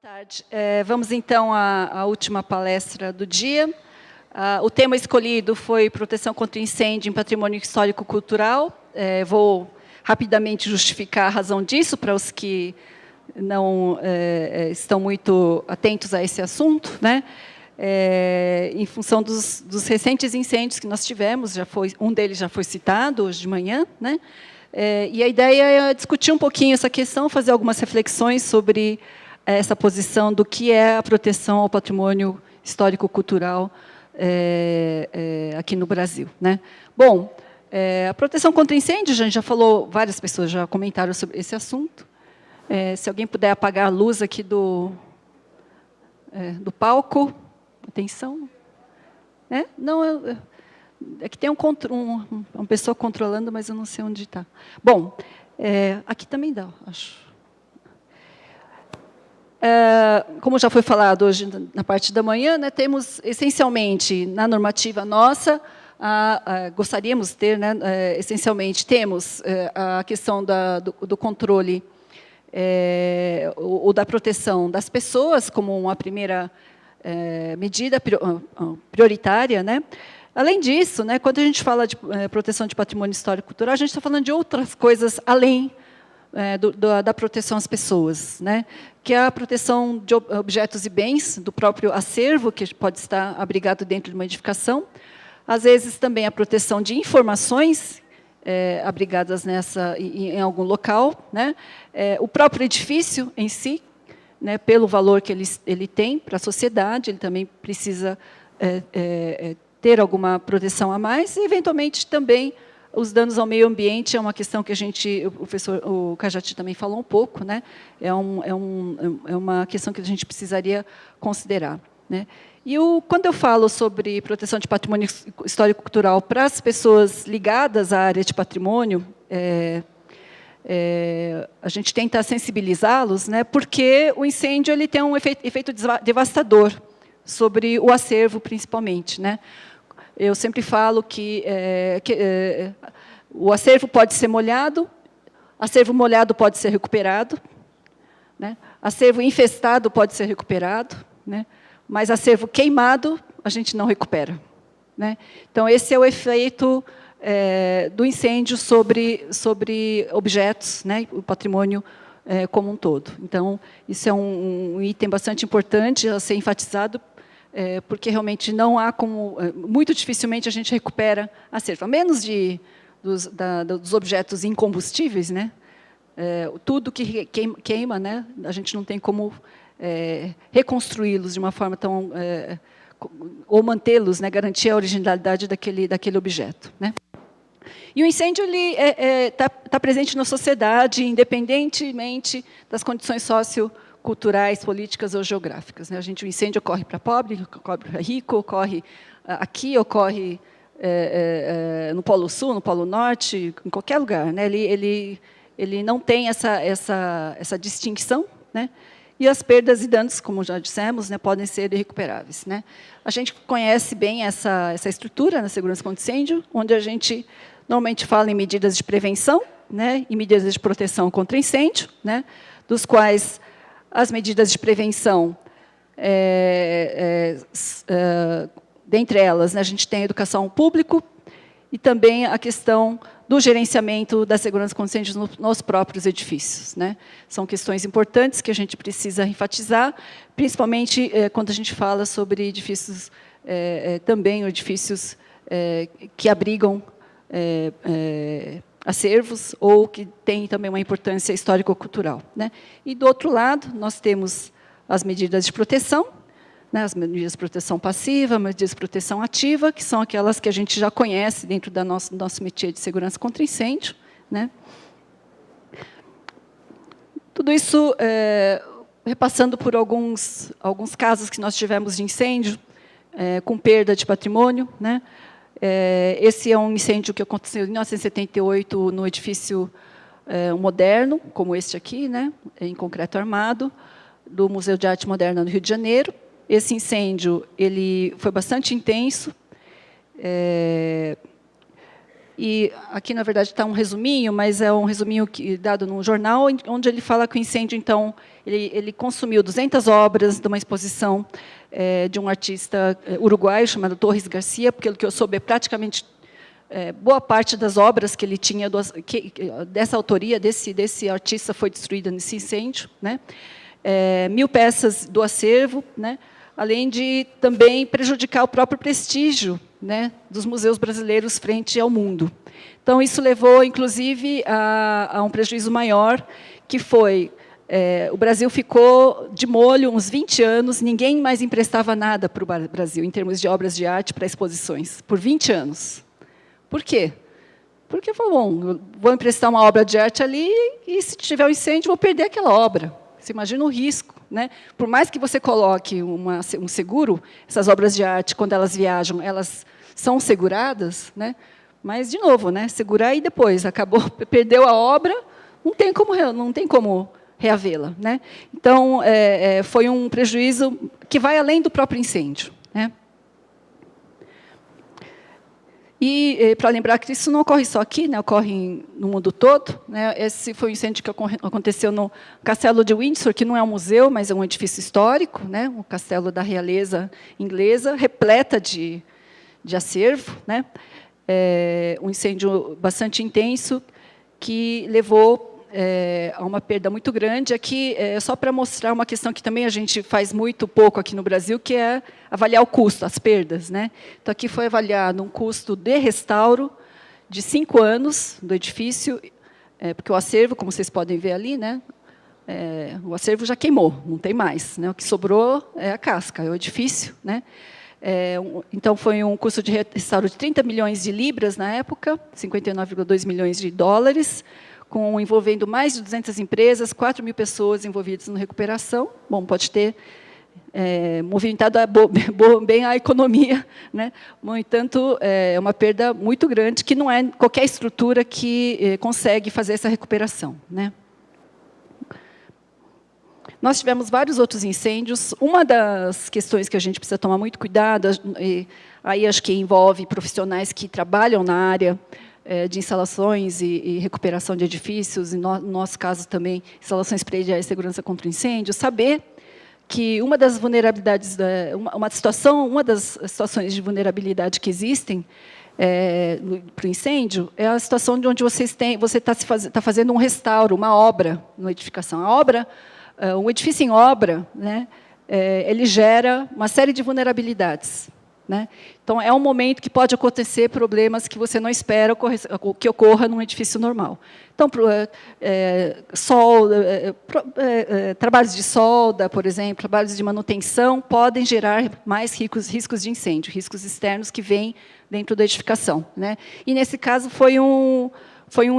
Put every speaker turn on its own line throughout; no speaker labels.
tarde. Vamos, então, à última palestra do dia. O tema escolhido foi proteção contra incêndio em patrimônio histórico-cultural. Vou rapidamente justificar a razão disso para os que não estão muito atentos a esse assunto, né? Em função dos recentes incêndios que nós tivemos, um deles já foi citado hoje de manhã, né? E a ideia é discutir um pouquinho essa questão, fazer algumas reflexões sobre essa posição do que é a proteção ao patrimônio histórico-cultural aqui no Brasil, né? Bom, a proteção contra incêndio, a gente já falou, várias pessoas já comentaram sobre esse assunto. Se alguém puder apagar a luz aqui do palco, atenção. Não, é que tem uma pessoa controlando, mas eu não sei onde está. Bom, aqui também dá, acho. Como já foi falado hoje na parte da manhã, né, temos, essencialmente, na normativa nossa, gostaríamos de ter, né, essencialmente, temos a questão do controle ou da proteção das pessoas, como uma primeira medida prioritária, né? Além disso, né, quando a gente fala de proteção de patrimônio histórico e cultural, a gente está falando de outras coisas além da proteção às pessoas, né? Que é a proteção de objetos e bens do próprio acervo, que pode estar abrigado dentro de uma edificação. Às vezes, também a proteção de informações abrigadas em algum local, né? O próprio edifício em si, né, pelo valor que ele tem para a sociedade, ele também precisa ter alguma proteção a mais, e, eventualmente, também os danos ao meio ambiente é uma questão que o professor Cajati também falou um pouco, né? É uma questão que a gente precisaria considerar, né? E quando eu falo sobre proteção de patrimônio histórico-cultural para as pessoas ligadas à área de patrimônio, a gente tenta sensibilizá-los, né? Porque o incêndio ele tem um efeito devastador sobre o acervo, principalmente, né? Eu sempre falo que o acervo pode ser molhado, acervo molhado pode ser recuperado, né? Acervo infestado pode ser recuperado, né? Mas acervo queimado a gente não recupera, né? Então, esse é o efeito do incêndio sobre objetos, né? O patrimônio como um todo. Então, isso é um item bastante importante a ser enfatizado, porque realmente não há como, muito dificilmente a gente recupera acervo, a menos dos objetos incombustíveis, né? Tudo que queima, né? A gente não tem como reconstruí-los de uma forma tão ou mantê-los, né? Garantir a originalidade daquele objeto, né? E o incêndio ele tá presente na sociedade, independentemente das condições socioculturais, políticas ou geográficas, né? O incêndio ocorre para pobre, ocorre para rico, ocorre aqui, ocorre no Polo Sul, no Polo Norte, em qualquer lugar, né? Ele não tem essa distinção, né? E as perdas e danos, como já dissemos, né, podem ser irrecuperáveis, né? A gente conhece bem essa estrutura na segurança contra incêndio, onde a gente normalmente fala em medidas de prevenção, né, e medidas de proteção contra incêndio, né, dos quais as medidas de prevenção, dentre elas, né, a gente tem a educação ao público e também a questão do gerenciamento da segurança contra incêndios nos próprios edifícios, né? São questões importantes que a gente precisa enfatizar, principalmente quando a gente fala sobre edifícios, também edifícios que abrigam acervos ou que têm também uma importância histórico-cultural, né? E, do outro lado, nós temos as medidas de proteção, né, as medidas de proteção passiva, medidas de proteção ativa, que são aquelas que a gente já conhece dentro do nosso métier de segurança contra incêndio, né? Tudo isso repassando por alguns casos que nós tivemos de incêndio com perda de patrimônio, né? Esse é um incêndio que aconteceu em 1978 no edifício moderno, como este aqui, né, em concreto armado, do Museu de Arte Moderna no Rio de Janeiro. Esse incêndio ele foi bastante intenso, E aqui, na verdade, está um resuminho, mas é um resuminho dado num jornal, onde ele fala que o incêndio, então, ele consumiu 200 obras de uma exposição de um artista uruguaio chamado Torres Garcia, porque, pelo que eu soube, praticamente boa parte das obras que ele tinha, dessa autoria, desse artista, foi destruída nesse incêndio, né? 1.000 peças do acervo, né? Além de também prejudicar o próprio prestígio, né, dos museus brasileiros frente ao mundo. Então, isso levou, inclusive, a um prejuízo maior, que foi, o Brasil ficou de molho uns 20 anos, ninguém mais emprestava nada para o Brasil, em termos de obras de arte para exposições, por 20 anos. Por quê? Porque, bom, eu vou emprestar uma obra de arte ali, e se tiver um incêndio, vou perder aquela obra. Você imagina o risco, né? Por mais que você coloque um seguro, essas obras de arte, quando elas viajam, elas são seguradas, né? Mas, de novo, né? Segurar e depois acabou, perdeu a obra, não tem como reavê-la, né? Então, foi um prejuízo que vai além do próprio incêndio, né? E, para lembrar que isso não ocorre só aqui, né, ocorre no mundo todo, né. Esse foi um incêndio que aconteceu no Castelo de Windsor, que não é um museu, mas é um edifício histórico, né, um castelo da realeza inglesa, repleta de acervo, né. Um incêndio bastante intenso, que levou a uma perda muito grande. Aqui, só para mostrar uma questão que também a gente faz muito pouco aqui no Brasil, que é avaliar o custo, as perdas, né? Então, aqui foi avaliado um custo de restauro de 5 anos do edifício, porque o acervo, como vocês podem ver ali, né, o acervo já queimou, não tem mais, né? O que sobrou é a casca, é o edifício, né? Então, foi um custo de restauro de 30 milhões de libras na época, 59,2 milhões de dólares, envolvendo mais de 200 empresas, 4.000 pessoas envolvidas na recuperação. Bom, pode ter movimentado bem a economia, né? No entanto, é uma perda muito grande, que não é qualquer estrutura que consegue fazer essa recuperação, né? Nós tivemos vários outros incêndios. Uma das questões que a gente precisa tomar muito cuidado, aí acho que envolve profissionais que trabalham na área de instalações e recuperação de edifícios, e no nosso caso também, instalações prediais e segurança contra incêndio, saber que uma das vulnerabilidades, uma das situações de vulnerabilidade que existem para o incêndio é a situação de onde você está fazendo um restauro, uma obra na edificação. Um edifício em obra, né, ele gera uma série de vulnerabilidades, né? Então, é um momento que pode acontecer problemas que você não espera que ocorra num edifício normal. Então, trabalhos de solda, por exemplo, trabalhos de manutenção, podem gerar mais riscos de incêndio, riscos externos que vêm dentro da edificação, né? E, nesse caso, foi um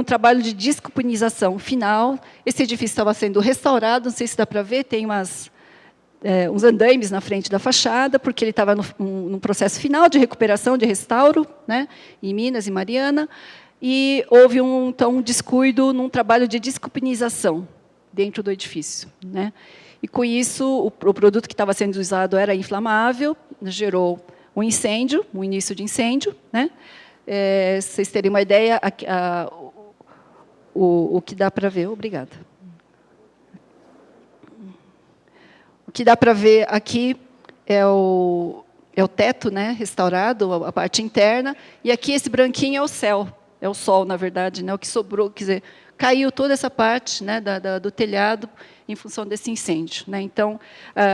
trabalho de descupinização final. Esse edifício estava sendo restaurado, não sei se dá para ver, tem uns andaimes na frente da fachada, porque ele estava num processo final de recuperação, de restauro, né, em Minas e Mariana, e houve então, um descuido num trabalho de descupinização dentro do edifício, né? E, com isso, o produto que estava sendo usado era inflamável, gerou um incêndio, um início de incêndio, né? Vocês terem uma ideia, o que dá para ver. Obrigada. O que dá para ver aqui é o teto, né, restaurado, a parte interna, e aqui esse branquinho é o céu, é o sol, na verdade, né, o que sobrou, quer dizer, caiu toda essa parte, né, do telhado em função desse incêndio, né. Então,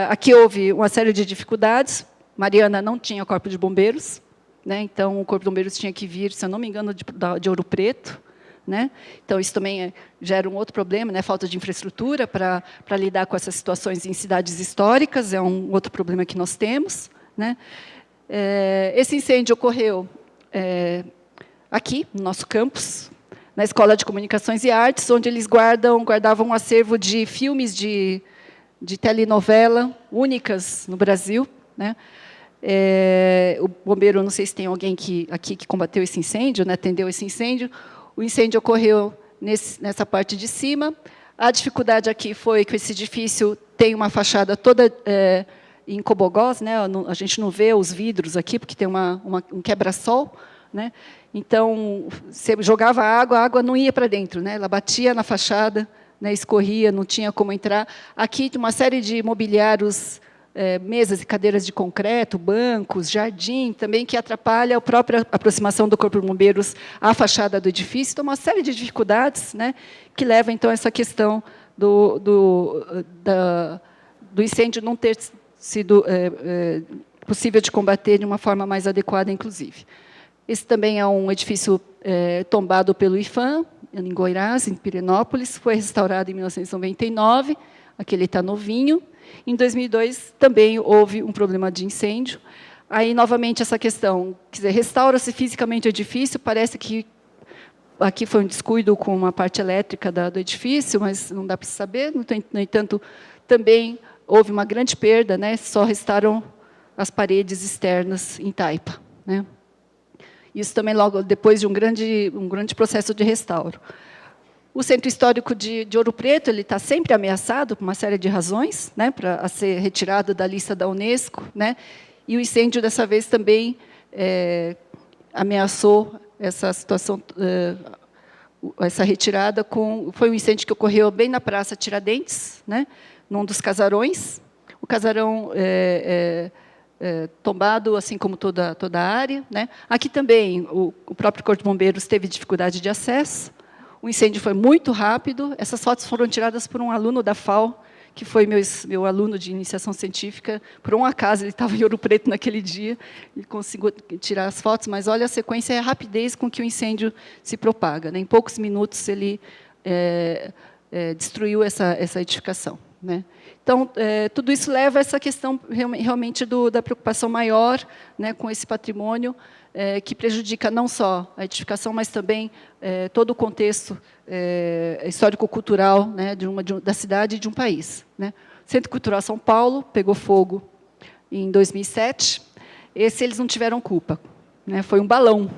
aqui houve uma série de dificuldades. Mariana não tinha corpo de bombeiros, né, então o corpo de bombeiros tinha que vir, se eu não me engano, de Ouro Preto, né? Então, isso também gera um outro problema, né? Falta de infraestrutura para lidar com essas situações em cidades históricas, é um outro problema que nós temos, né? Esse incêndio ocorreu aqui, no nosso campus, na Escola de Comunicações e Artes, onde eles guardavam um acervo de filmes de telenovela únicas no Brasil, né? O bombeiro, não sei se tem alguém aqui que combateu esse incêndio, né? Atendeu esse incêndio. O incêndio ocorreu nessa parte de cima. A dificuldade aqui foi que esse edifício tem uma fachada toda em cobogós, né? A gente não vê os vidros aqui, porque tem um quebra-sol, né? Então, você jogava água, a água não ia para dentro, né? Ela batia na fachada, né? Escorria, não tinha como entrar. Aqui, uma série de mobiliários, mesas e cadeiras de concreto, bancos, jardim, também que atrapalha a própria aproximação do Corpo de Bombeiros à fachada do edifício. Então, uma série de dificuldades, né? Que levam, então, a essa questão do incêndio não ter sido possível de combater de uma forma mais adequada, inclusive. Esse também é um edifício tombado pelo IPHAN, em Goiás, em Pirenópolis, foi restaurado em 1999, aquele está novinho. Em 2002, também houve um problema de incêndio. Aí, novamente, essa questão, quer dizer, restaura-se fisicamente o edifício, parece que aqui foi um descuido com uma parte elétrica do edifício, mas não dá para saber. No entanto, também houve uma grande perda, né? Só restaram as paredes externas em taipa, né? Isso também logo depois de um grande processo de restauro. O Centro Histórico de Ouro Preto ele está sempre ameaçado por uma série de razões, né, para ser retirado da lista da Unesco, né? E o incêndio dessa vez também ameaçou essa situação, essa retirada foi um incêndio que ocorreu bem na Praça Tiradentes, né, num dos casarões. O casarão tombado, assim como toda a área, né? Aqui também o próprio Corpo de Bombeiros teve dificuldade de acesso. O incêndio foi muito rápido. Essas fotos foram tiradas por um aluno da FAO, que foi meu aluno de iniciação científica. Por um acaso, ele estava em Ouro Preto naquele dia, e conseguiu tirar as fotos, mas olha a sequência e a rapidez com que o incêndio se propaga, né? Em poucos minutos, ele destruiu essa edificação, né? Então, tudo isso leva a essa questão realmente da preocupação maior, né, com esse patrimônio, que prejudica não só a edificação, mas também todo o contexto histórico-cultural, né, da cidade e de um país, né? O Centro Cultural São Paulo pegou fogo em 2007. Esse eles não tiveram culpa, né? Foi um balão.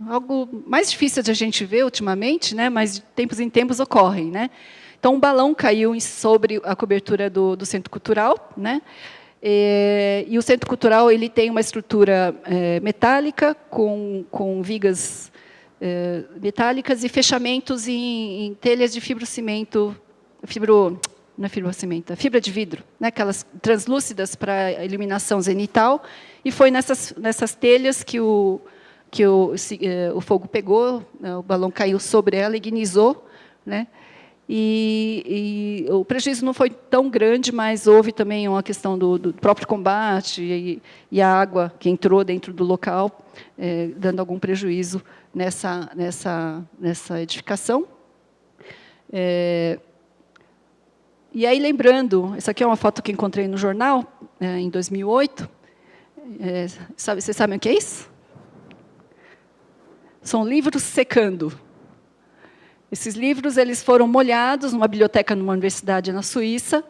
Algo mais difícil de a gente ver ultimamente, né, mas de tempos em tempos ocorrem, né? Então, um balão caiu sobre a cobertura do Centro Cultural, né? E o Centro Cultural ele tem uma estrutura metálica, com vigas metálicas e fechamentos em telhas de fibrocimento, não é fibrocimento, é fibra de vidro, né? Aquelas translúcidas para iluminação zenital. E foi nessas telhas que o fogo pegou, o balão caiu sobre ela e ignizou, né? E o prejuízo não foi tão grande, mas houve também uma questão do próprio combate e a água que entrou dentro do local, dando algum prejuízo nessa edificação. E aí, lembrando, essa aqui é uma foto que encontrei no jornal, em 2008. Vocês sabem o que é isso? São livros secando. Esses livros eles foram molhados numa biblioteca numa universidade na Suíça,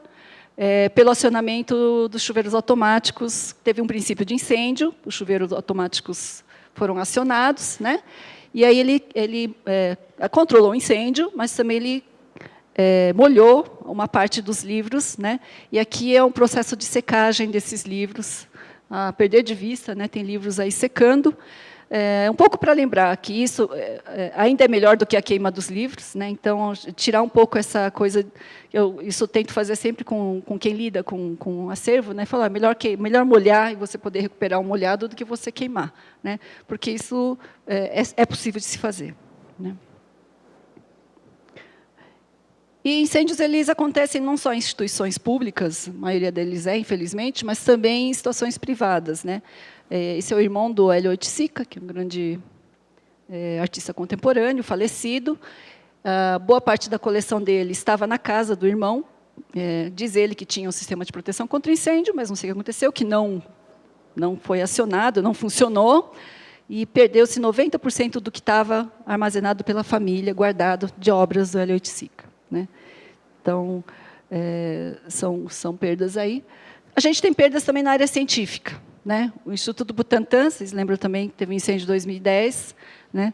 pelo acionamento dos chuveiros automáticos. Teve um princípio de incêndio, os chuveiros automáticos foram acionados, né? E aí ele controlou o incêndio, mas também ele molhou uma parte dos livros, né? E aqui é um processo de secagem desses livros, a perder de vista, né? Tem livros aí secando. Um pouco para lembrar que isso ainda é melhor do que a queima dos livros, né? Então, tirar um pouco essa coisa, isso eu tento fazer sempre com quem lida com o acervo, né? Falar, melhor molhar e você poder recuperar um molhado do que você queimar, né? Porque isso é possível de se fazer, né? E incêndios eles acontecem não só em instituições públicas, a maioria deles infelizmente, mas também em situações privadas, né? Esse é o irmão do Hélio Oiticica, que é um grande artista contemporâneo, falecido. Boa parte da coleção dele estava na casa do irmão. Diz ele que tinha um sistema de proteção contra incêndio, mas não sei o que aconteceu, que não foi acionado, não funcionou, e perdeu-se 90% do que estava armazenado pela família, guardado de obras do Hélio Oiticica, né? Então, são perdas aí. A gente tem perdas também na área científica, né? O Instituto Butantan, vocês lembram também que teve um incêndio em 2010, né?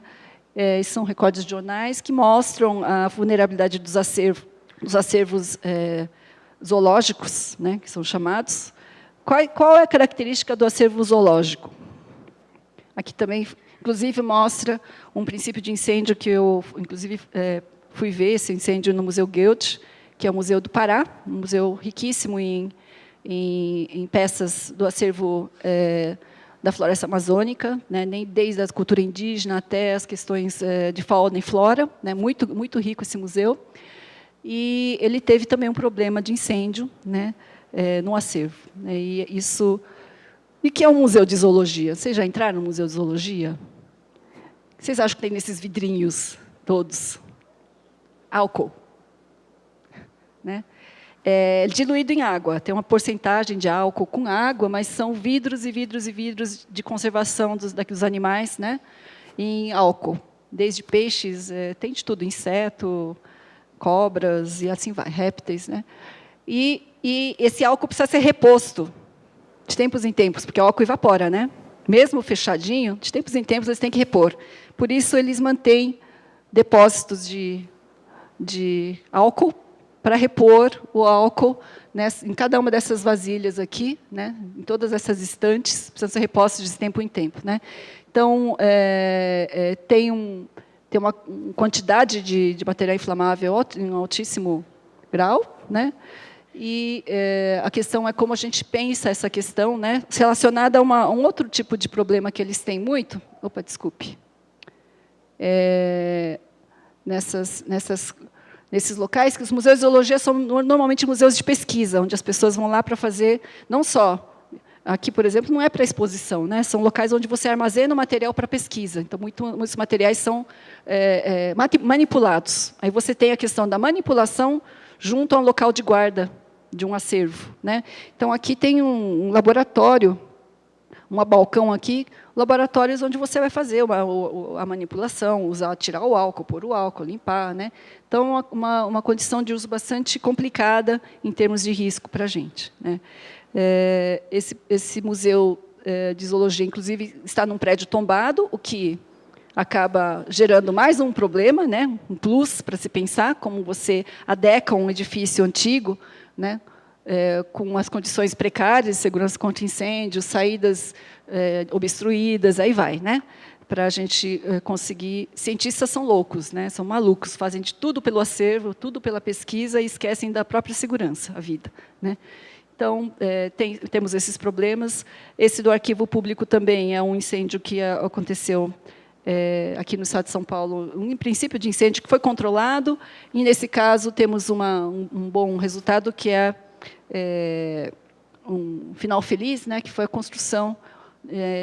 Esses são recordes de jornais que mostram a vulnerabilidade dos acervos zoológicos, né, que são chamados. Qual é a característica do acervo zoológico? Aqui também, inclusive, mostra um princípio de incêndio que eu, inclusive, fui ver esse incêndio no Museu Goethe, que é o Museu do Pará, um museu riquíssimo em peças do acervo da floresta amazônica, né, nem desde a cultura indígena até as questões de fauna e flora, né, muito rico esse museu. E ele teve também um problema de incêndio, né, no acervo. Né, e que é um museu de zoologia? Vocês já entraram no museu de zoologia? O que vocês acham que tem nesses vidrinhos todos? Álcool. Né? É diluído em água, tem uma porcentagem de álcool com água, mas são vidros e vidros e vidros de conservação dos animais, né, em álcool. Desde peixes, tem de tudo, inseto, cobras e assim vai, répteis. Né? E esse álcool precisa ser reposto, de tempos em tempos, porque o álcool evapora. Né? Mesmo fechadinho, de tempos em tempos, eles têm que repor. Por isso, eles mantêm depósitos de álcool, para repor o álcool, né, em cada uma dessas vasilhas aqui, né, em todas essas estantes, precisam ser repostos de tempo em tempo. Né. Então, tem uma quantidade de material inflamável em altíssimo grau, né, e a questão é como a gente pensa essa questão, né, relacionada a um outro tipo de problema que eles têm muito. Opa, desculpe. Nesses locais, que os museus de zoologia são normalmente museus de pesquisa, onde as pessoas vão lá para fazer, não só, aqui, por exemplo, não é para exposição, né? São locais onde você armazena o material para pesquisa, então muitos materiais são manipulados. Aí você tem a questão da manipulação junto a um local de guarda de um acervo. Né? Então, aqui tem um laboratório, um balcão aqui, laboratórios onde você vai fazer a manipulação, tirar o álcool, pôr o álcool, limpar. Né? Então, uma condição de uso bastante complicada em termos de risco para a gente. Né? Esse museu de zoologia, inclusive, está num prédio tombado, o que acaba gerando mais um problema, né? Um plus para se pensar, como você adequa um edifício antigo, né? Com as condições precárias, segurança contra incêndios, saídas obstruídas, aí vai, né? Para a gente conseguir... Cientistas são loucos, né? São malucos, fazem de tudo pelo acervo, tudo pela pesquisa e esquecem da própria segurança, a vida. Né? Então, temos esses problemas. Esse do arquivo público também é um incêndio que aconteceu aqui no estado de São Paulo, um princípio de incêndio que foi controlado, e, nesse caso, temos um bom resultado, que é um final feliz, né, que foi a construção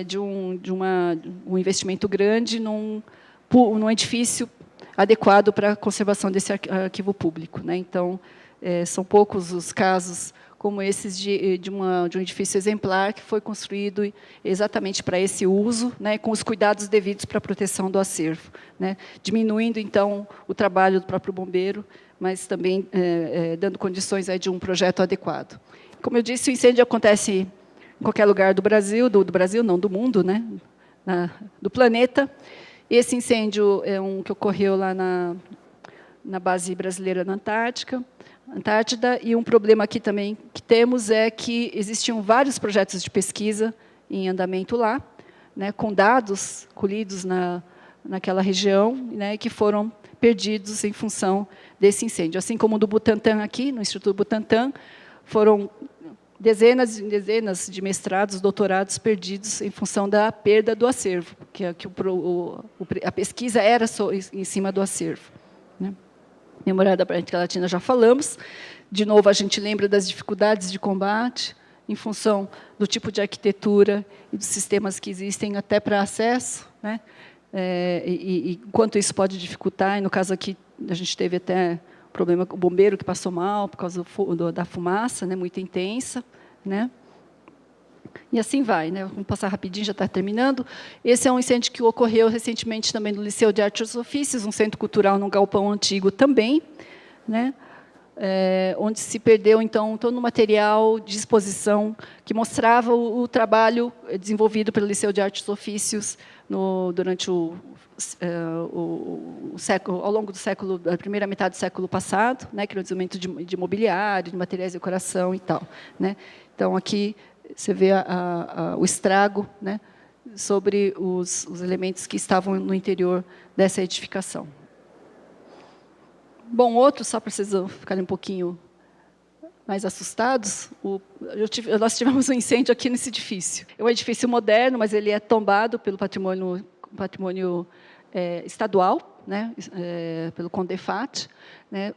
de um investimento grande num edifício adequado para a conservação desse arquivo público. Né? Então, são poucos os casos como esses de um edifício exemplar que foi construído exatamente para esse uso, né, com os cuidados devidos para a proteção do acervo, né, diminuindo, então, o trabalho do próprio bombeiro, mas também dando condições aí de um projeto adequado. Como eu disse, o incêndio acontece em qualquer lugar do Brasil, do Brasil não, do mundo, né, do planeta. Esse incêndio é um que ocorreu lá na base brasileira na Antártida, e um problema aqui também que temos é que existiam vários projetos de pesquisa em andamento lá, né, com dados colhidos naquela região, né, que foram perdidos em função desse incêndio. Assim como o do Butantan aqui, no Instituto Butantan, foram dezenas e dezenas de mestrados, doutorados perdidos em função da perda do acervo, que a pesquisa era em cima do acervo. Né? Memorial da América Latina já falamos. De novo, a gente lembra das dificuldades de combate, em função do tipo de arquitetura e dos sistemas que existem até para acesso, né? E quanto isso pode dificultar. E, no caso aqui, a gente teve até o problema com o bombeiro que passou mal por causa da fumaça, né, muito intensa. Né? E assim vai. Né? Vamos passar rapidinho, já está terminando. Esse é um incêndio que ocorreu recentemente também no Liceu de Artes e Ofícios, um centro cultural num galpão antigo também, né? Onde se perdeu, então, todo o material de exposição que mostrava o trabalho desenvolvido pelo Liceu de Artes e Ofícios durante o século, ao longo da primeira metade do século passado, né, que era o desenvolvimento de mobiliário, de materiais de decoração e tal. Né? Então, aqui você vê o estrago, né, sobre os elementos que estavam no interior dessa edificação. Bom, outro, só para vocês ficarem um pouquinho mais assustados, nós tivemos um incêndio aqui nesse edifício. É um edifício moderno, mas ele é tombado pelo patrimônio estadual, né, pelo CONDEFAT, né,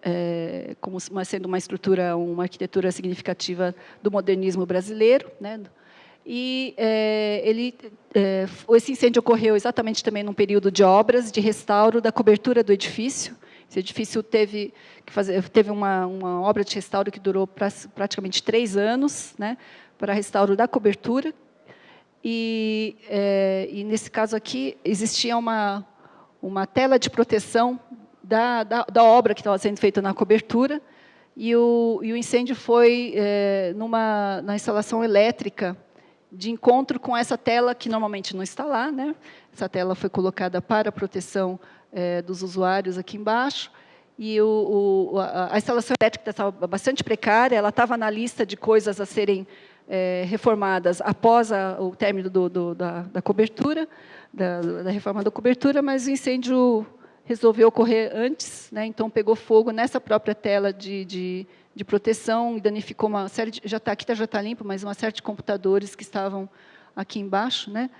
como sendo uma estrutura, uma arquitetura significativa do modernismo brasileiro, né, e esse incêndio ocorreu exatamente também num período de obras de restauro da cobertura do edifício. Esse edifício teve uma obra de restauro que durou praticamente 3 anos, né, para restauro da cobertura. E nesse caso aqui, existia uma tela de proteção da obra que estava sendo feita na cobertura, e o incêndio foi na instalação elétrica de encontro com essa tela, que normalmente não está lá, né? Essa tela foi colocada para a proteção dos usuários aqui embaixo, e a instalação elétrica estava bastante precária, ela estava na lista de coisas a serem reformadas após o término da cobertura, da reforma da cobertura, mas o incêndio resolveu ocorrer antes, né? Então pegou fogo nessa própria tela de proteção e danificou uma série de... Aqui já está limpo, mas uma série de computadores que estavam aqui embaixo, né?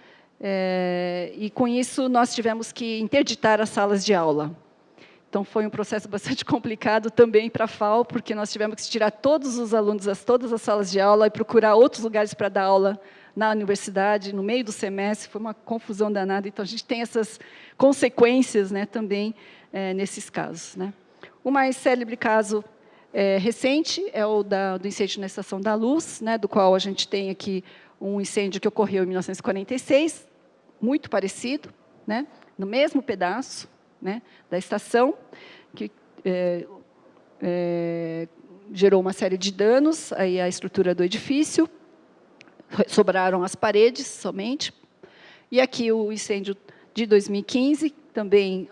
E, com isso, nós tivemos que interditar as salas de aula. Então, foi um processo bastante complicado também para a FAU, porque nós tivemos que tirar todos os alunos de todas as salas de aula e procurar outros lugares para dar aula na universidade, no meio do semestre. Foi uma confusão danada. Então, a gente tem essas consequências, né, também nesses casos, né. O mais célebre caso recente é o do incêndio na Estação da Luz, né, do qual a gente tem aqui um incêndio que ocorreu em 1946, muito parecido, né, no mesmo pedaço, né, da estação, que gerou uma série de danos aí à estrutura do edifício, sobraram as paredes somente. E aqui o incêndio de 2015, também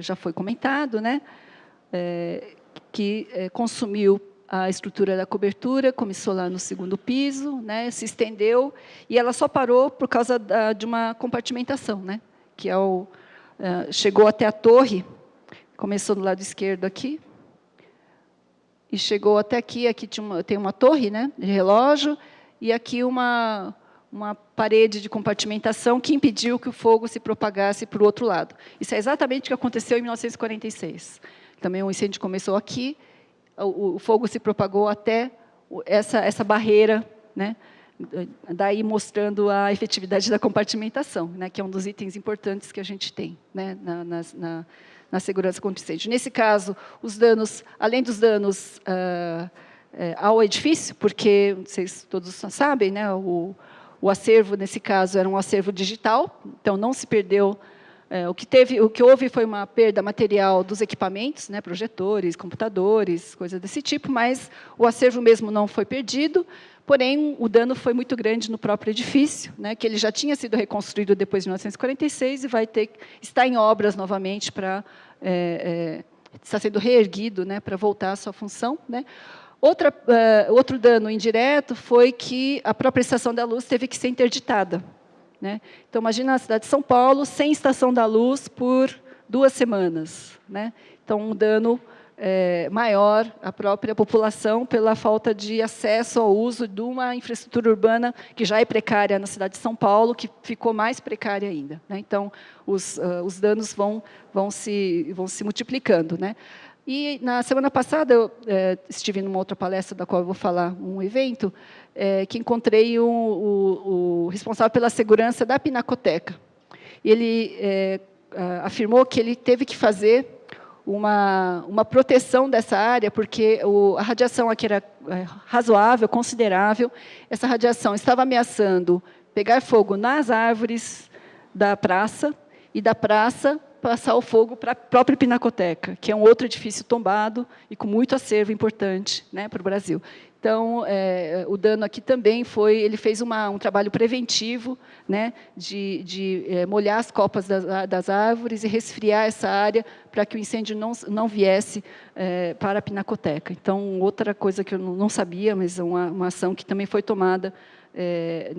já foi comentado, né, que consumiu a estrutura da cobertura, começou lá no 2º piso, né, se estendeu, e ela só parou por causa de uma compartimentação, né, que chegou até a torre, começou do lado esquerdo aqui, e chegou até aqui, tem uma torre, né, de relógio, e aqui uma parede de compartimentação que impediu que o fogo se propagasse para o outro lado. Isso é exatamente o que aconteceu em 1946. Também o incêndio começou aqui, o fogo se propagou até essa barreira, né, daí mostrando a efetividade da compartimentação, né, que é um dos itens importantes que a gente tem, né, na segurança contra incêndio. Nesse caso, os danos, além dos danos ao edifício, porque, vocês todos sabem, né, o acervo, nesse caso, era um acervo digital, então não se perdeu. O que houve foi uma perda material dos equipamentos, né, projetores, computadores, coisas desse tipo, mas o acervo mesmo não foi perdido, porém, o dano foi muito grande no próprio edifício, né, que ele já tinha sido reconstruído depois de 1946 e está em obras novamente está sendo reerguido, né, para voltar à sua função, né. Outro dano indireto foi que a própria Estação da Luz teve que ser interditada, né. Então, imagina a cidade de São Paulo sem Estação da Luz por 2 semanas, né. Então, um dano maior à própria população pela falta de acesso ao uso de uma infraestrutura urbana que já é precária na cidade de São Paulo, que ficou mais precária ainda, né. Então, os danos vão se multiplicando, né. E, na semana passada, eu estive numa outra palestra, da qual eu vou falar, um evento, que encontrei o responsável pela segurança da Pinacoteca. E ele afirmou que ele teve que fazer uma proteção dessa área, porque a radiação aqui era razoável, considerável. Essa radiação estava ameaçando pegar fogo nas árvores da praça, e da praça passar o fogo para a própria Pinacoteca, que é um outro edifício tombado e com muito acervo importante, né, para o Brasil. Então, o dano aqui também ele fez um trabalho preventivo, né, de molhar as copas das árvores e resfriar essa área para que o incêndio não viesse para a Pinacoteca. Então, outra coisa que eu não sabia, mas uma ação que também foi tomada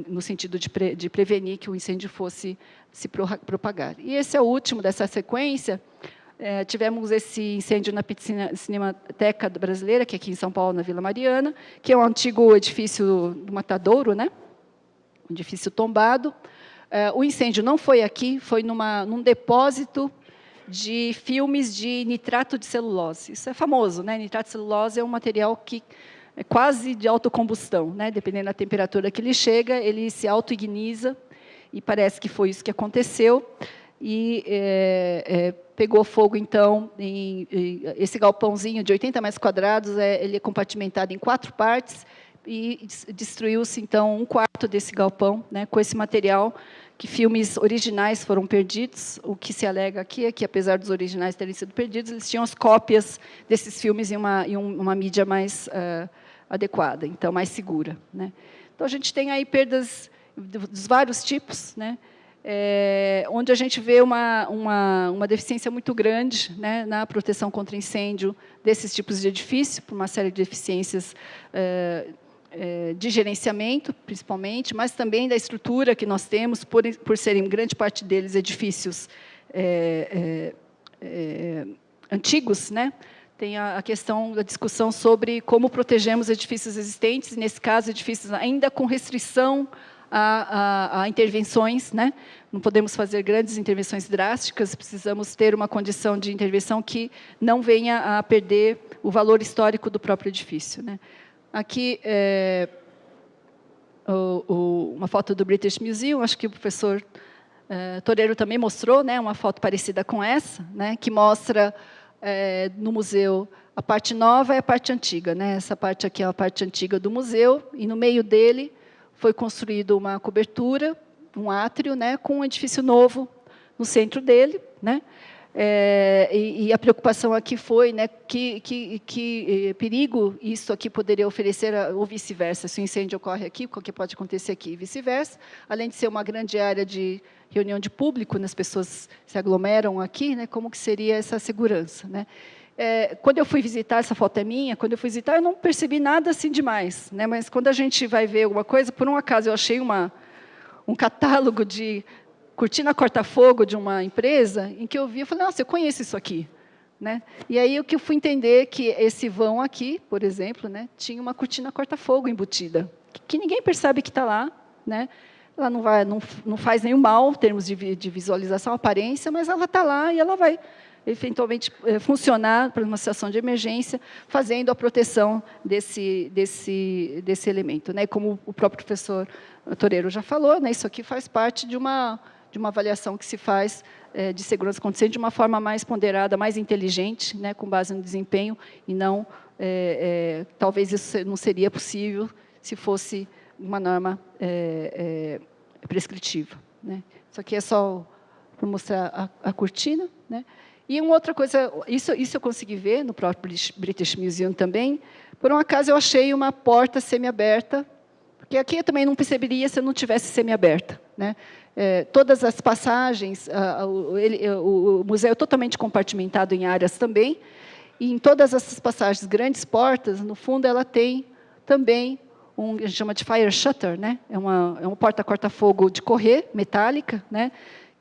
no sentido de prevenir que o incêndio fosse se propagar. E esse é o último dessa sequência. Tivemos esse incêndio na Cinemateca Brasileira, que é aqui em São Paulo, na Vila Mariana, que é um antigo edifício do Matadouro, né? Um edifício tombado. O incêndio não foi aqui, foi num depósito de filmes de nitrato de celulose. Isso é famoso, né? Nitrato de celulose é um material que é quase de autocombustão, né? Dependendo da temperatura que ele chega, ele se autoigniza, e parece que foi isso que aconteceu. E pegou fogo, então, esse galpãozinho de 80 metros quadrados, ele é compartimentado em 4 partes, e destruiu-se, então, 1/4 desse galpão, né, com esse material, que filmes originais foram perdidos. O que se alega aqui é que, apesar dos originais terem sido perdidos, eles tinham as cópias desses filmes em uma mídia mais adequada, então, mais segura, né. Então, a gente tem aí perdas dos vários tipos, né, onde a gente vê uma deficiência muito grande, né, na proteção contra incêndio desses tipos de edifício, por uma série de deficiências de gerenciamento, principalmente, mas também da estrutura que nós temos, por serem, grande parte deles, edifícios antigos, né? Tem a questão da discussão sobre como protegemos edifícios existentes, e, nesse caso, edifícios ainda com restrição a intervenções, né? Não podemos fazer grandes intervenções drásticas, precisamos ter uma condição de intervenção que não venha a perder o valor histórico do próprio edifício, né? Aqui, uma foto do British Museum, acho que o professor Toreiro também mostrou, né, uma foto parecida com essa, né, que mostra no museu a parte nova e a parte antiga, né? Essa parte aqui é a parte antiga do museu, e no meio dele foi construído uma cobertura, um átrio, né, com um edifício novo no centro dele, né? E a preocupação aqui foi, né, que perigo isso aqui poderia oferecer, ou vice-versa. Se o incêndio ocorre aqui, o que pode acontecer aqui, e vice-versa. Além de ser uma grande área de reunião de público, né, as pessoas se aglomeram aqui, né, como que seria essa segurança, né? Quando eu fui visitar, essa foto é minha, quando eu fui visitar, eu não percebi nada assim demais, né? Mas quando a gente vai ver alguma coisa, por um acaso eu achei um catálogo de cortina corta-fogo de uma empresa, em que eu vi, eu falei, nossa, eu conheço isso aqui, né? E aí o que eu fui entender que esse vão aqui, por exemplo, né, tinha uma cortina corta-fogo embutida, que ninguém percebe que está lá, né? Ela não faz nenhum mal em termos de visualização, aparência, mas ela está lá e ela vai eventualmente funcionar para uma situação de emergência, fazendo a proteção desse elemento, né? Como o próprio professor Toreiro já falou, né? Isso aqui faz parte de uma avaliação que se faz de segurança contra incêndio de uma forma mais ponderada, mais inteligente, né? Com base no desempenho, e não talvez isso não seria possível se fosse uma norma prescritiva, né? Isso aqui é só para mostrar a cortina, né? E uma outra coisa, isso eu consegui ver no próprio British Museum também. Por um acaso, eu achei uma porta semiaberta, porque aqui eu também não perceberia se eu não tivesse semiaberta, né? Todas as passagens, o museu é totalmente compartimentado em áreas também, e em todas essas passagens, grandes portas, no fundo, ela tem também a gente chama de fire shutter, né? É uma porta corta-fogo de correr, metálica, né?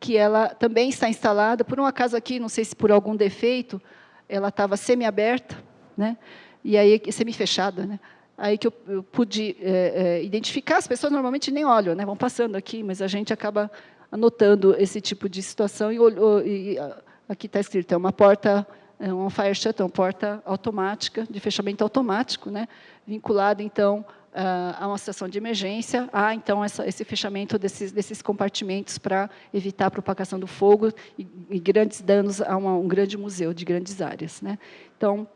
Que ela também está instalada. Por um acaso aqui, não sei se por algum defeito, ela estava semi-aberta, né? E aí semi-fechada, né? Aí que eu pude identificar. As pessoas normalmente nem olham, né? Vão passando aqui, mas a gente acaba anotando esse tipo de situação. E aqui está escrito, é uma porta, um fire shutter, uma porta automática, de fechamento automático, né? Vinculada, então, a uma situação de emergência, então, esse fechamento desses compartimentos para evitar a propagação do fogo e grandes danos a um grande museu de grandes áreas, né? Então,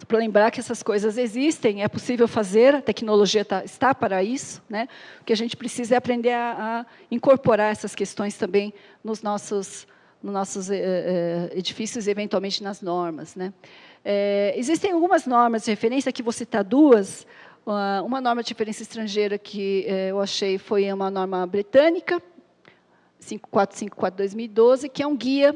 para lembrar que essas coisas existem, é possível fazer, a tecnologia está para isso, né? O que a gente precisa é aprender a incorporar essas questões também nos nossos edifícios e, eventualmente, nas normas, né? Existem algumas normas de referência, aqui vou citar duas. Uma norma de referência estrangeira que eu achei foi uma norma britânica, 5454/2012, que é um guia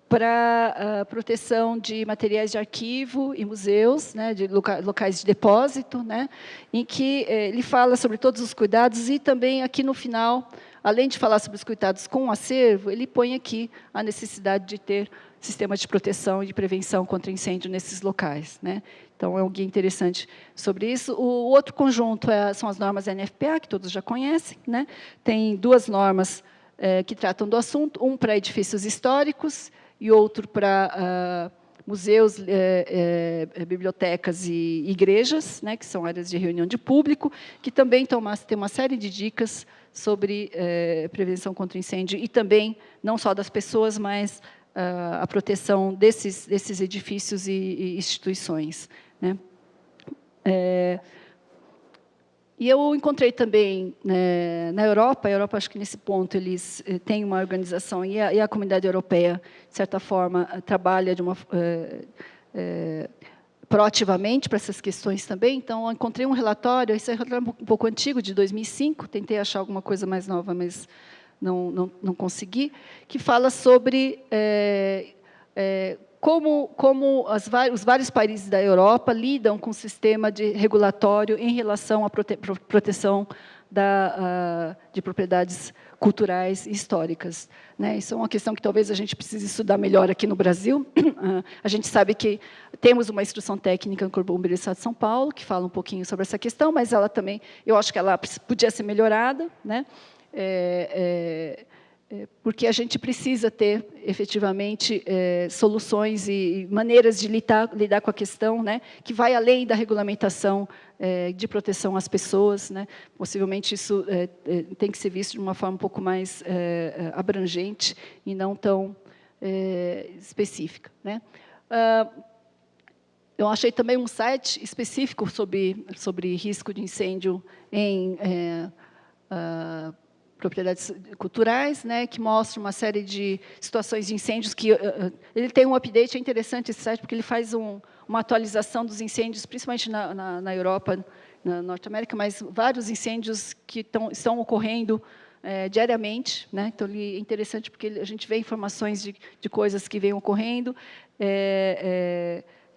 para a proteção de materiais de arquivo e museus, né, de locais de depósito, né, em que ele fala sobre todos os cuidados e também aqui no final, além de falar sobre os cuidados com o acervo, ele põe aqui a necessidade de ter sistemas de proteção e de prevenção contra incêndio nesses locais, né. Então, é um guia interessante sobre isso. O outro conjunto são as normas NFPA, que todos já conhecem, né. Tem duas normas que tratam do assunto, um para edifícios históricos e outro para museus, bibliotecas e igrejas, né, que são áreas de reunião de público, que também tem uma série de dicas sobre prevenção contra incêndio e também, não só das pessoas, mas a proteção desses edifícios e instituições, né. E eu encontrei também, na Europa, acho que nesse ponto eles têm uma organização, e a comunidade europeia, de certa forma, trabalha proativamente para essas questões também. Então, eu encontrei um relatório, esse é um relatório um pouco antigo, de 2005, tentei achar alguma coisa mais nova, mas não consegui, que fala sobre como os vários países da Europa lidam com o sistema regulatório em relação à proteção de propriedades culturais e históricas, né? Isso é uma questão que talvez a gente precise estudar melhor aqui no Brasil. A gente sabe que temos uma instrução técnica no Corpo Bombeiro do Estado de São Paulo, que fala um pouquinho sobre essa questão, mas ela também, eu acho que ela podia ser melhorada, né? Porque a gente precisa ter, efetivamente, soluções e maneiras de lidar com a questão, né, que vai além da regulamentação de proteção às pessoas, né. Possivelmente, isso tem que ser visto de uma forma um pouco mais abrangente e não tão específica, né. Eu achei também um site específico sobre risco de incêndio em propriedades culturais, né, que mostra uma série de situações de incêndios que ele tem um update, é interessante esse site, porque ele faz uma atualização dos incêndios, principalmente na Europa, na Norte América, mas vários incêndios que estão ocorrendo diariamente, né. Então, ele é interessante porque a gente vê informações de coisas que vêm ocorrendo.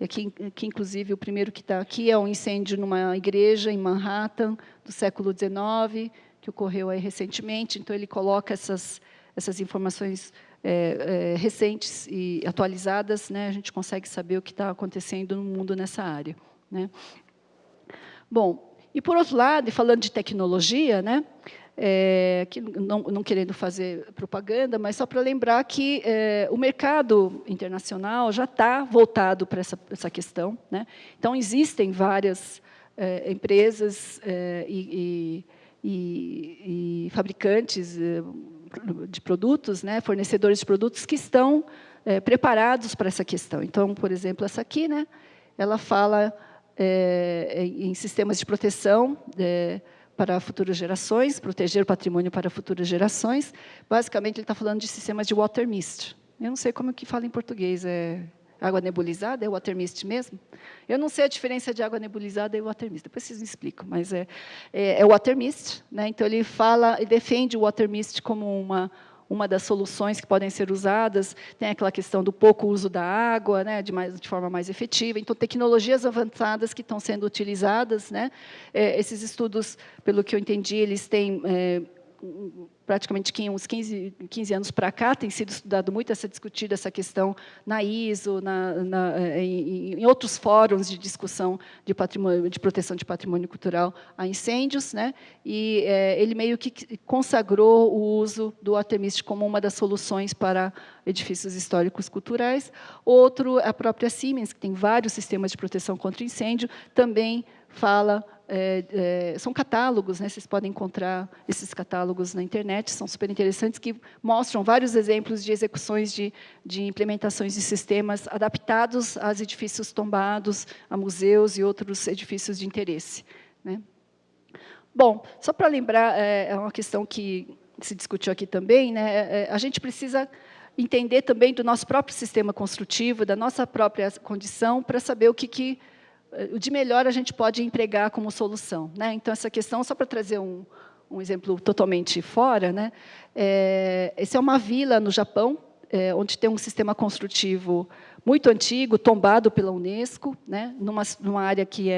Aqui, inclusive, o primeiro que está aqui é um incêndio numa igreja em Manhattan, do século XIX, que ocorreu aí recentemente. Então, ele coloca essas informações recentes e atualizadas, né? A gente consegue saber o que está acontecendo no mundo nessa área, né? Bom, e, por outro lado, e falando de tecnologia, né, que não querendo fazer propaganda, mas só para lembrar que o mercado internacional já está voltado para essa questão, né? Então, existem várias empresas e fabricantes de produtos, né, fornecedores de produtos que estão preparados para essa questão. Então, por exemplo, essa aqui, né, ela fala em sistemas de proteção para futuras gerações, proteger o patrimônio para futuras gerações. Basicamente, ele está falando de sistemas de water mist. Eu não sei como que fala em português, água nebulizada, é water mist mesmo? Eu não sei a diferença de água nebulizada e water mist, depois vocês me explicam, mas é water mist, né? Então, ele defende o water mist como uma das soluções que podem ser usadas. Tem aquela questão do pouco uso da água, né, de forma mais efetiva. Então, tecnologias avançadas que estão sendo utilizadas, né? Esses estudos, pelo que eu entendi, eles têm praticamente uns 15 anos para cá, tem sido estudado muito, discutida essa questão na ISO, em outros fóruns de discussão de proteção de patrimônio cultural a incêndios, né? E ele meio que consagrou o uso do water mist como uma das soluções para edifícios históricos culturais. Outro, a própria Siemens, que tem vários sistemas de proteção contra incêndio, também fala. São catálogos, né? Vocês podem encontrar esses catálogos na internet, são super interessantes, que mostram vários exemplos de execuções de implementações de sistemas adaptados a edifícios tombados, a museus e outros edifícios de interesse, né? Bom, só para lembrar, é uma questão que se discutiu aqui também, né? A gente precisa entender também do nosso próprio sistema construtivo, da nossa própria condição, para saber o que de melhor a gente pode empregar como solução, né? Então, essa questão, só para trazer um exemplo totalmente fora, né? Essa é uma vila no Japão, onde tem um sistema construtivo muito antigo, tombado pela Unesco, né, numa área que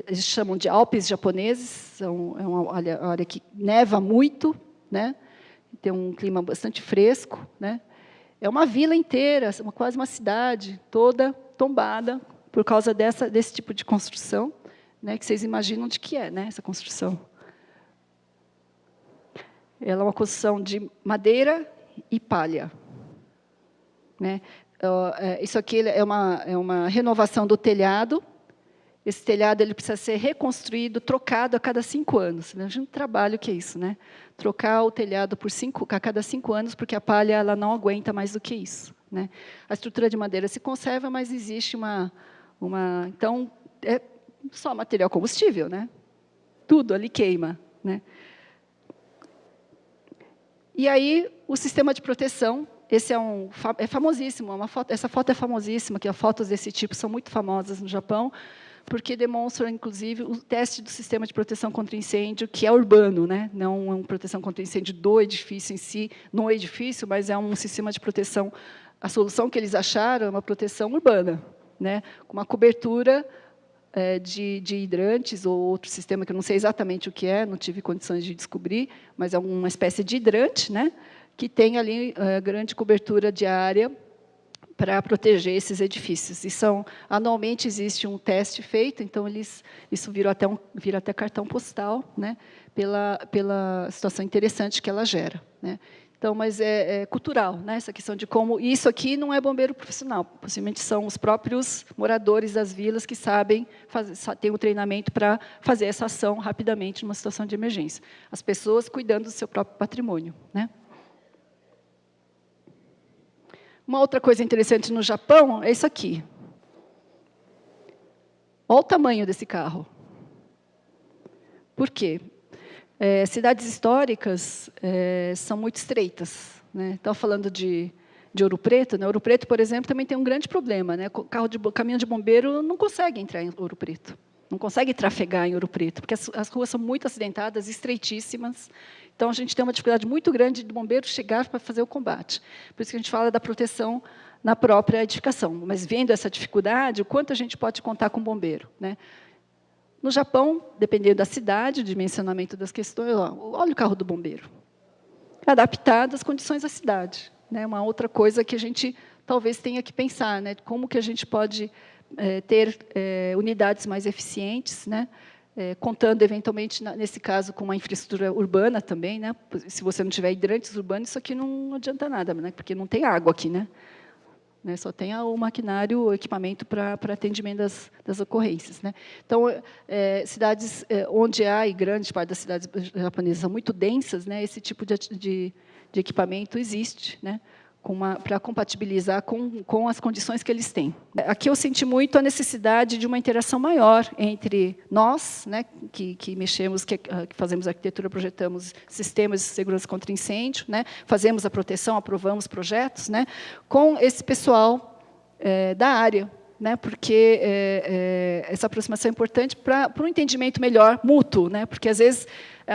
eles chamam de Alpes japoneses, é uma área que neva muito, né, tem um clima bastante fresco, né. É uma vila inteira, quase uma cidade, toda tombada por causa desse tipo de construção, né, que vocês imaginam de que é, né, essa construção. Ela é uma construção de madeira e palha, né. Isso aqui é uma renovação do telhado. Esse telhado ele precisa ser reconstruído, trocado a cada 5 anos. Imagina o trabalho que é isso, né? Trocar o telhado a cada 5 anos, porque a palha ela não aguenta mais do que isso, né? A estrutura de madeira se conserva, mas existe então, é só material combustível, né? Tudo ali queima, né? E aí, o sistema de proteção, esse é famosíssimo, essa foto é famosíssima, que as fotos desse tipo são muito famosas no Japão, porque demonstram, inclusive, o teste do sistema de proteção contra incêndio, que é urbano, né? Não é uma proteção contra incêndio do edifício em si, no edifício, mas é um sistema de proteção. A solução que eles acharam é uma proteção urbana, né? Com uma cobertura de hidrantes ou outro sistema, que eu não sei exatamente o que é, não tive condições de descobrir, mas é uma espécie de hidrante, né? Que tem ali grande cobertura de área para proteger esses edifícios. Anualmente existe um teste feito, então isso vira até cartão postal, né, pela situação interessante que ela gera, né. Então, mas é cultural, né, essa questão de como isso aqui não é bombeiro profissional, possivelmente são os próprios moradores das vilas que sabem têm o treinamento para fazer essa ação rapidamente numa situação de emergência. As pessoas cuidando do seu próprio patrimônio, né. Uma outra coisa interessante no Japão é isso aqui. Olha o tamanho desse carro. Por quê? Cidades históricas são muito estreitas, né? Estava falando de Ouro Preto, né? Ouro Preto, por exemplo, também tem um grande problema, né? Caminhão de bombeiro não consegue entrar em Ouro Preto, não consegue trafegar em Ouro Preto, porque as ruas são muito acidentadas, estreitíssimas. Então, a gente tem uma dificuldade muito grande de bombeiro chegar para fazer o combate. Por isso que a gente fala da proteção na própria edificação. Mas, vendo essa dificuldade, o quanto a gente pode contar com o bombeiro, né? No Japão, dependendo da cidade, o dimensionamento das questões, olha o carro do bombeiro. Adaptado às condições da cidade, né? Uma outra coisa que a gente talvez tenha que pensar, né? Como que a gente pode ter unidades mais eficientes, né? Contando, eventualmente, nesse caso, com uma infraestrutura urbana também, né? Se você não tiver hidrantes urbanos, isso aqui não adianta nada, né? Porque não tem água aqui, né? Só tem o maquinário, o equipamento para atendimento das ocorrências, né? Então, cidades onde há, e grande parte das cidades japonesas são muito densas, né? Esse tipo de equipamento existe, né? Para compatibilizar com as condições que eles têm. Aqui eu senti muito a necessidade de uma interação maior entre nós, né, que mexemos, que fazemos arquitetura, projetamos sistemas de segurança contra incêndio, né, fazemos a proteção, aprovamos projetos, né, com esse pessoal da área, né, porque essa aproximação é importante para um entendimento melhor mútuo, né, porque, às vezes,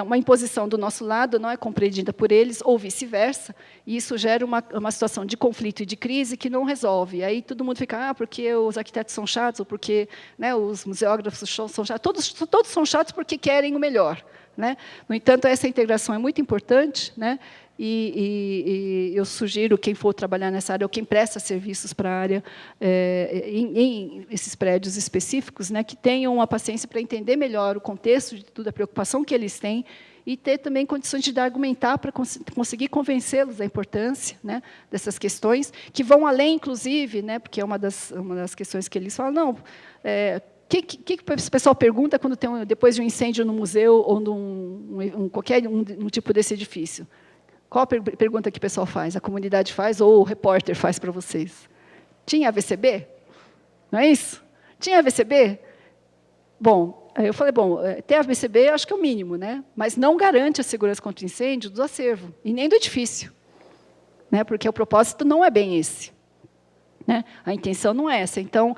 uma imposição do nosso lado não é compreendida por eles, ou vice-versa, e isso gera uma situação de conflito e de crise que não resolve. Aí todo mundo fica, porque os arquitetos são chatos, ou porque, né, os museógrafos são chatos. Todos são chatos porque querem o melhor, né? No entanto, essa integração é muito importante, né? E eu sugiro quem for trabalhar nessa área, ou quem presta serviços para a área, em esses prédios específicos, né, que tenham a paciência para entender melhor o contexto de tudo, a preocupação que eles têm, e ter também condições de argumentar para conseguir convencê-los da importância, né, dessas questões, que vão além, inclusive, né, porque é uma das questões que eles falam, não, o que o pessoal pergunta quando depois de um incêndio no museu ou qualquer tipo desse edifício? Qual a pergunta que o pessoal faz? A comunidade faz ou o repórter faz para vocês? Tinha AVCB? Não é isso? Tinha AVCB? Bom, eu falei, ter AVCB acho que é o mínimo, né? Mas não garante a segurança contra incêndio do acervo, e nem do edifício, né? Porque o propósito não é bem esse. né? A intenção não é essa. Então,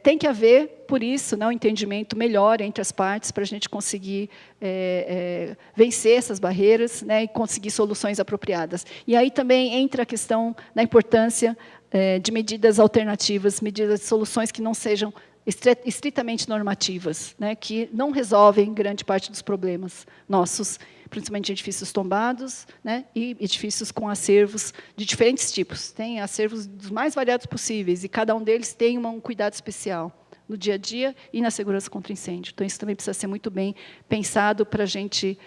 tem que haver, por isso, né, um entendimento melhor entre as partes para a gente conseguir vencer essas barreiras, né, e conseguir soluções apropriadas. E aí também entra a questão da importância de medidas alternativas, medidas de soluções que não sejam estritamente normativas, né, que não resolvem grande parte dos problemas nossos, principalmente edifícios tombados, né, e edifícios com acervos de diferentes tipos. Tem acervos dos mais variados possíveis, e cada um deles tem um cuidado especial no dia a dia e na segurança contra incêndio. Então, isso também precisa ser muito bem pensado para a gente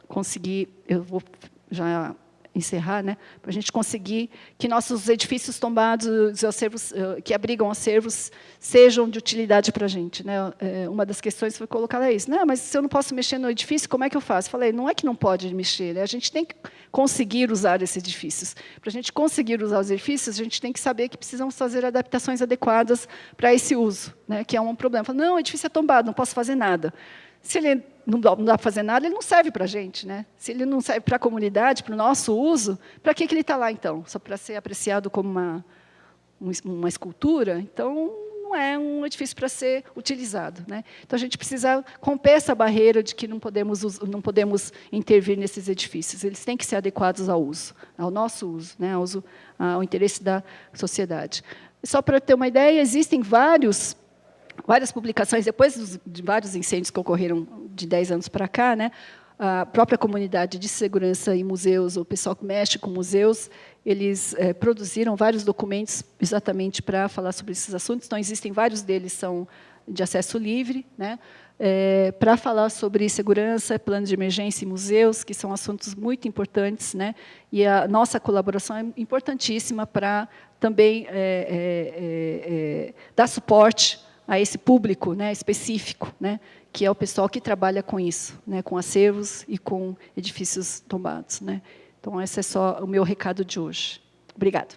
conseguir... Eu vou já encerrar, né, para a gente conseguir que nossos edifícios tombados, os acervos, que abrigam acervos, sejam de utilidade para a gente, né. Uma das questões foi colocada isso. Não, mas se eu não posso mexer no edifício, como é que eu faço? Falei, não é que não pode mexer, né? A gente tem que conseguir usar esses edifícios. Para a gente conseguir usar os edifícios, a gente tem que saber que precisamos fazer adaptações adequadas para esse uso, né, que é um problema. Falei, não, o edifício é tombado, não posso fazer nada. Se ele não dá para fazer nada, ele não serve para a gente, né? Se ele não serve para a comunidade, para o nosso uso, para que ele está lá, então? Só para ser apreciado como uma escultura? Então, não é um edifício para ser utilizado, né? Então, a gente precisa romper essa barreira de que não podemos intervir nesses edifícios. Eles têm que ser adequados ao uso, ao nosso uso, né? Ao interesse da sociedade. Só para ter uma ideia, existem várias publicações, depois de vários incêndios que ocorreram de 10 anos para cá, né, a própria comunidade de segurança em museus, o pessoal que mexe com museus, eles produziram vários documentos exatamente para falar sobre esses assuntos. Então, existem vários deles são de acesso livre, né, para falar sobre segurança, plano de emergência em museus, que são assuntos muito importantes, né, e a nossa colaboração é importantíssima para também dar suporte a esse público, né, específico, né, que é o pessoal que trabalha com isso, né, com acervos e com edifícios tombados, né. Então, esse é só o meu recado de hoje. Obrigada.